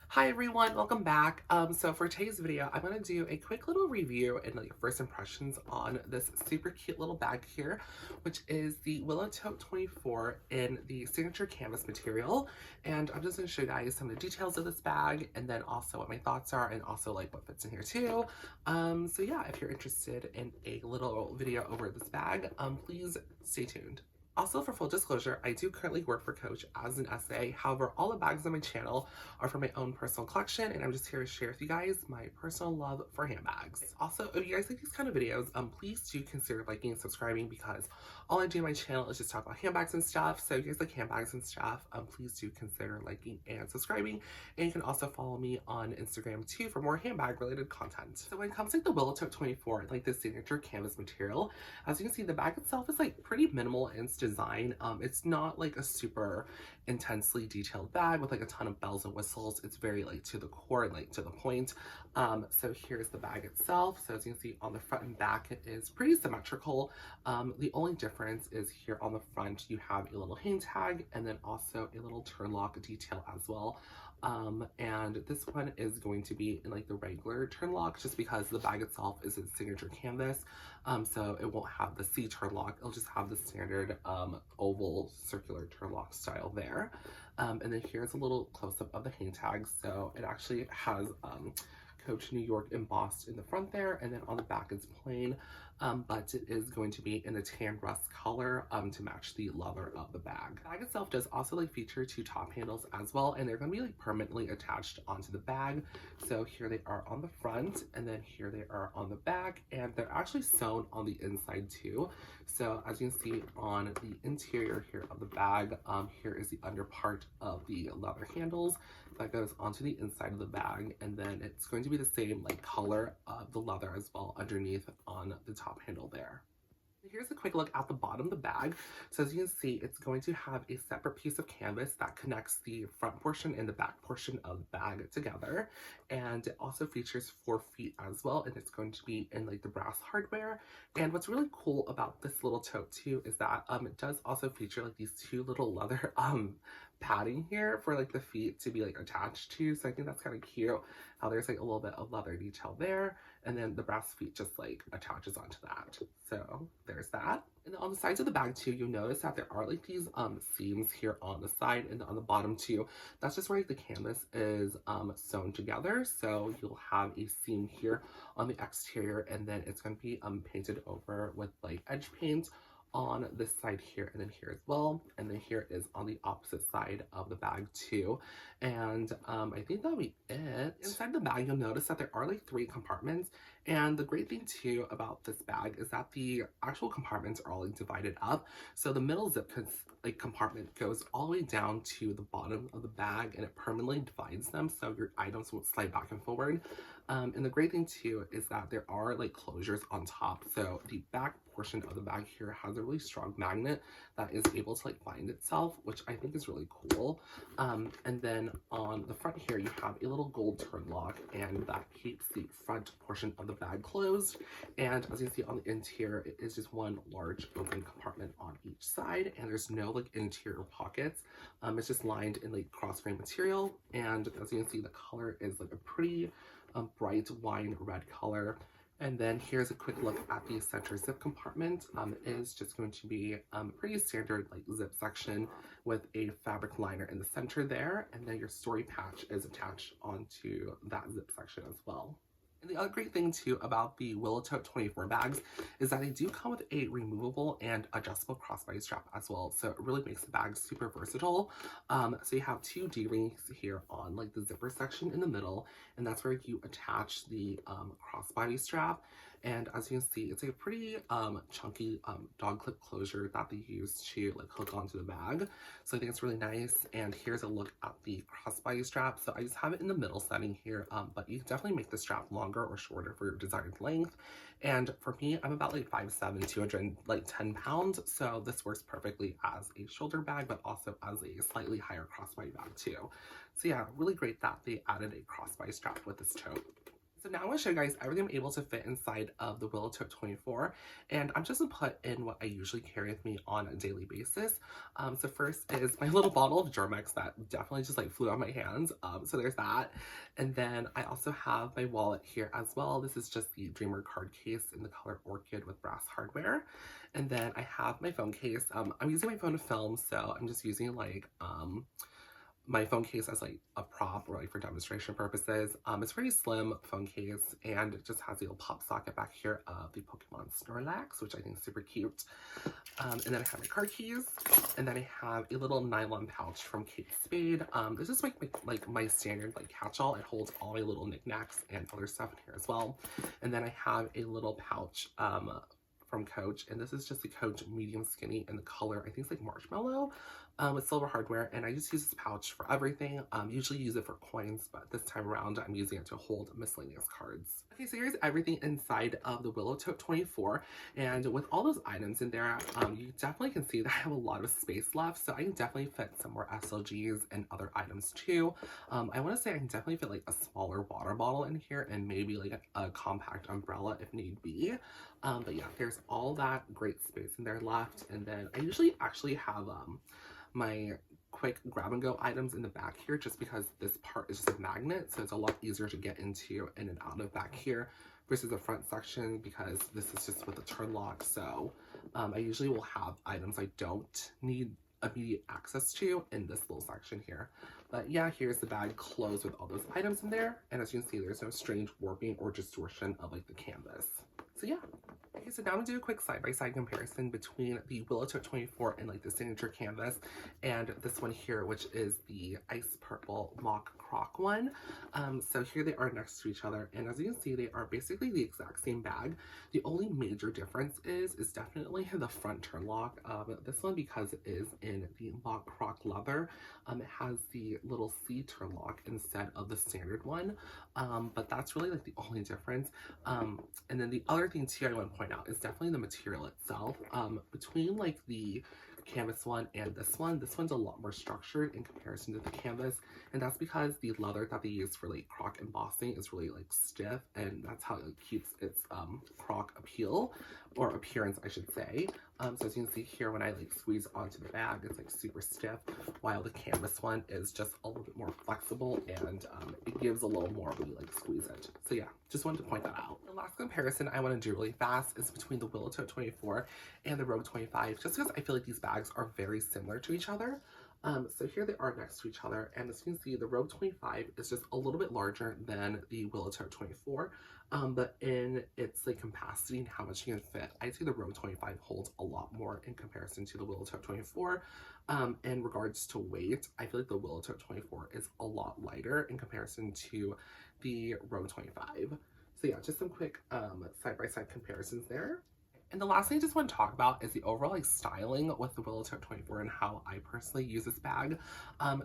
Hi everyone, welcome back. So for today's video, I'm gonna do a quick little review and like first impressions on this super cute little bag here, which is the Willow Tote 24 in the signature canvas material. And I'm just gonna show you guys some of the details of this bag and then also what my thoughts are and also like what fits in here too. So yeah, if you're interested in a little video over this bag, please stay tuned. Also, for full disclosure, I do currently work for Coach as an SA. However, all the bags on my channel are for my own personal collection, and I'm just here to share with you guys my personal love for handbags. Also, if you guys like these kind of videos, please do consider liking and subscribing because all I do on my channel is just talk about handbags and stuff. So if you guys like handbags and stuff, please do consider liking and subscribing. And you can also follow me on Instagram too for more handbag related content. So when it comes to like the Willow Tote 24, like the signature canvas material, as you can see, the bag itself is like pretty minimal in its design. It's not like a super intensely detailed bag with like a ton of bells and whistles. It's very like to the core and like to the point. So here's the bag itself. So as you can see on the front and back, it is pretty symmetrical. The only difference is here on the front, you have a little hang tag and then also a little turn lock detail as well. And this one is going to be in like the regular turn lock just because the bag itself is in signature canvas. So it won't have the C turn lock. It'll just have the standard oval circular turn lock style there. And then here's a little close-up of the hang tag. So it actually has Coach New York embossed in the front there, and then on the back it's plain, but it is going to be in a tan rust color to match the leather of the bag. The bag itself does also like feature two top handles as well, and they're going to be like permanently attached onto the bag. So here they are on the front, and then here they are on the back, and they're actually sewn on the inside too. So as you can see on the interior here of the bag, here is the under part of the leather handles that goes onto the inside of the bag, and then it's going to be the same like color of the leather as well underneath on the top handle there. Here's a quick look at the bottom of the bag. So as you can see, it's going to have a separate piece of canvas that connects the front portion and the back portion of the bag together. And it also features 4 feet as well, and it's going to be in like the brass hardware. And what's really cool about this little tote too is that it does also feature like these 2 little leather padding here for like the feet to be like attached to. So I think that's kind of cute how there's like a little bit of leather detail there, and then the brass feet just like attaches onto that. So there's that. And then on the sides of the bag too, you'll notice that there are like these seams here on the side and on the bottom too. That's just where like the canvas is sewn together. So you'll have a seam here on the exterior, and then it's going to be painted over with like edge paint on this side here and then here as well, and then here is on the opposite side of the bag too. And I think that'll be it. Inside the bag, you'll notice that there are like 3 compartments, and the great thing too about this bag is that the actual compartments are all like divided up. So the middle zip compartment goes all the way down to the bottom of the bag, and it permanently divides them so your items won't slide back and forward. And the great thing too is that there are like closures on top. So the back portion of the bag here has a really strong magnet that is able to like bind itself, which I think is really cool. And then on the front here, you have a little gold turn lock, and that keeps the front portion of the bag closed. And as you can see on the interior, it is just one large open compartment on each side, and there's no like interior pockets. It's just lined in like cross grain material, and as you can see, the color is like a pretty bright wine red color. And then here's a quick look at the center zip compartment. It is just going to be pretty standard like zip section with a fabric liner in the center there, and then your story patch is attached onto that zip section as well. And the other great thing too about the Willow Tote 24 bags is that they do come with a removable and adjustable crossbody strap as well. So it really makes the bag super versatile. So you have 2 D-rings here on like the zipper section in the middle, and that's where you attach the crossbody strap. And as you can see, it's a pretty chunky dog clip closure that they use to like hook onto the bag. So I think it's really nice. And here's a look at the crossbody strap. So I just have it in the middle setting here, but you can definitely make the strap longer or shorter for your desired length. And for me, I'm about like 5'7", 210 pounds. So this works perfectly as a shoulder bag, but also as a slightly higher crossbody bag too. So yeah, really great that they added a crossbody strap with this tote. So now I'm going to show you guys everything I'm able to fit inside of the Willow Tote 24, and I'm just going to put in what I usually carry with me on a daily basis. So first is my little bottle of Germex that definitely just like flew out of my hands. So there's that. And then I also have my wallet here as well. This is just the Dreamer card case in the color Orchid with brass hardware. And then I have my phone case. I'm using my phone to film, so I'm just using like my phone case as like a prop or like for demonstration purposes. It's a pretty slim phone case, and it just has a little pop socket back here of the Pokemon Snorlax, which I think is super cute. And then I have my car keys, and then I have a little nylon pouch from Kate Spade. This is like my standard like catch-all. It holds all my little knickknacks and other stuff in here as well. And then I have a little pouch from Coach, and this is just the Coach medium skinny in the color, I think it's like marshmallow, with silver hardware, and I just use this pouch for everything. Usually use it for coins, but this time around I'm using it to hold miscellaneous cards. Okay, so here's everything inside of the Willow Tote 24, and with all those items in there, you definitely can see that I have a lot of space left, so I can definitely fit some more SLGs and other items too. I want to say I can definitely fit like a smaller water bottle in here, and maybe like a compact umbrella if need be. But yeah, there's all that great space in there left, and then I usually actually have my quick grab and go items in the back here, just because this part is just a magnet, so it's a lot easier to get into in and out of back here versus the front section, because this is just with a turn lock. So I usually will have items I don't need immediate access to in this little section here. But yeah, here's the bag closed with all those items in there, and as you can see, there's no strange warping or distortion of like the canvas. So yeah. Okay, so now I'm gonna do a quick side-by-side comparison between the Willow Tote 24 and like the signature canvas and this one here, which is the ice purple mock croc one. So here they are next to each other, and as you can see, they are basically the exact same bag. The only major difference is definitely the front turn lock. This one, because it is in the mock croc leather, it has the little C turn lock instead of the standard one. But that's really like the only difference. And then the other thing too I want to point out is definitely the material itself. Between like the canvas one and this one's a lot more structured in comparison to the canvas, and that's because the leather that they use for like croc embossing is really like stiff, and that's how it keeps its croc appeal, or appearance I should say. So as you can see here, when I like squeeze onto the bag, it's like super stiff, while the canvas one is just a little bit more flexible, and it gives a little more when you like squeeze it. So yeah, just wanted to point that out. The last comparison I want to do really fast is between the Willow Tote 24 and the Rogue 25, just because I feel like these bags are very similar to each other. So here they are next to each other, and as you can see, the Rogue 25 is just a little bit larger than the Willow Tote 24, but in its like capacity and how much you can fit, I'd say the Rogue 25 holds a lot more in comparison to the Willow Tote 24. In regards to weight, I feel like the Willow Tote 24 is a lot lighter in comparison to the Rogue 25. So yeah, just some quick side-by-side comparisons there. And the last thing I just want to talk about is the overall like styling with the Willow Tote 24 and how I personally use this bag.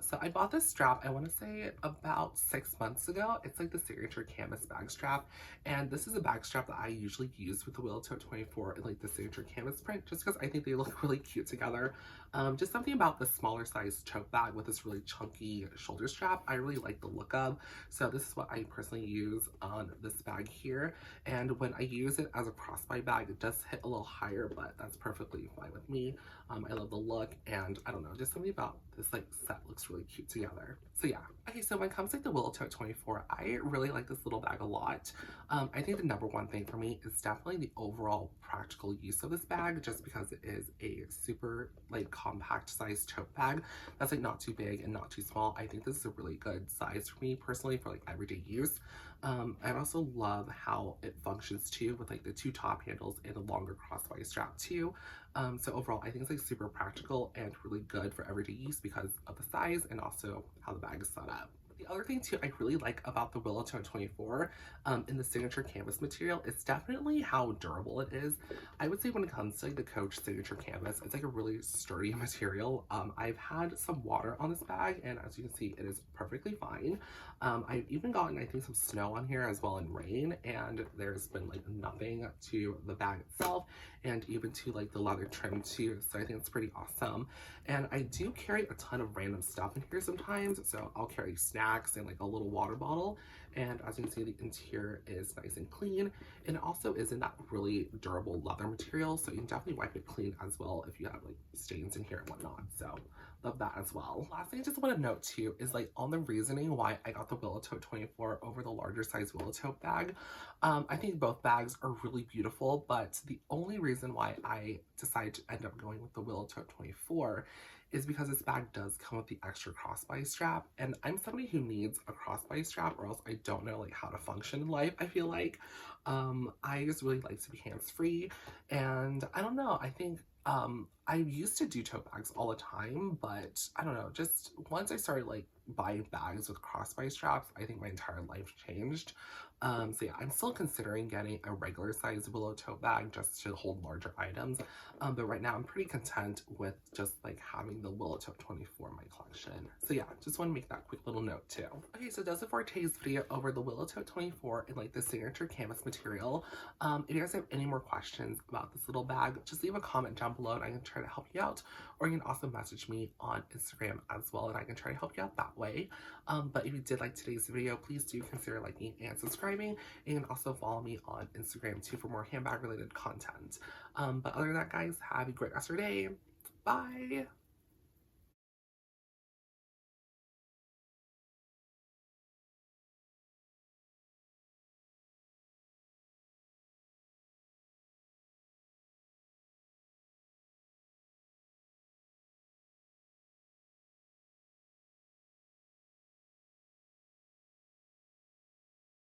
So I bought this strap, I want to say about 6 months ago. It's like the signature canvas bag strap, and this is a bag strap that I usually use with the Willow Tote 24 and like the signature canvas print, just because I think they look really cute together. Just something about the smaller size tote bag with this really chunky shoulder strap I really like the look of. So this is what I personally use on this bag here, and when I use it as a crossbody bag, it does hit a little higher, but that's perfectly fine with me. I love the look, and I don't know, just something about this like set looks really cute together. So yeah. Okay, so when it comes to like the Willow Tote 24, I really like this little bag a lot. I think the number one thing for me is definitely the overall practical use of this bag, just because it is a super like compact size tote bag that's like not too big and not too small. I think this is a really good size for me personally for like everyday use. I also love how it functions too, with like the two top handles and a longer crossbody strap too. So overall, I think it's like super practical and really good for everyday use because of the size and also how the bag is set up. The other thing too I really like about the Willow Tote 24 in the signature canvas material is definitely how durable it is. I would say when it comes to like the Coach signature canvas, it's like a really sturdy material. I've had some water on this bag, and as you can see, it is perfectly fine. I've even gotten, I think, some snow on here as well, and rain, and there's been like nothing to the bag itself, and even to like the leather trim too, so I think it's pretty awesome. And I do carry a ton of random stuff in here sometimes, so I'll carry snacks, snacks and like a little water bottle. And as you can see, the interior is nice and clean. And it also is in that really durable leather material, so you can definitely wipe it clean as well if you have like stains in here and whatnot. So love that as well. Last thing I just want to note too is like on the reasoning why I got the Willow Tote 24 over the larger size Willow Tote bag. I think both bags are really beautiful, but the only reason why I decided to end up going with the Willow Tote 24 is because this bag does come with the extra crossbody strap, and I'm somebody who needs a crossbody strap or else I don't know like how to function in life. I feel like I just really like to be hands-free, and I don't know, I think I used to do tote bags all the time, but I don't know, just once I started like buying bags with crossbody straps, I think my entire life changed. So yeah, I'm still considering getting a regular size Willow Tote bag just to hold larger items. But right now I'm pretty content with just like having the Willow Tote 24 in my collection. So yeah, just want to make that quick little note too. Okay, so that's it for today's video over the Willow Tote 24 in like the signature canvas material. If you guys have any more questions about this little bag, just leave a comment down below and I can try to help you out. Or you can also message me on Instagram as well and I can try to help you out that way. But if you did like today's video, please do consider liking and subscribing. You can also follow me on Instagram too for more handbag related content. But other than that, guys, have a great rest of your day. Bye!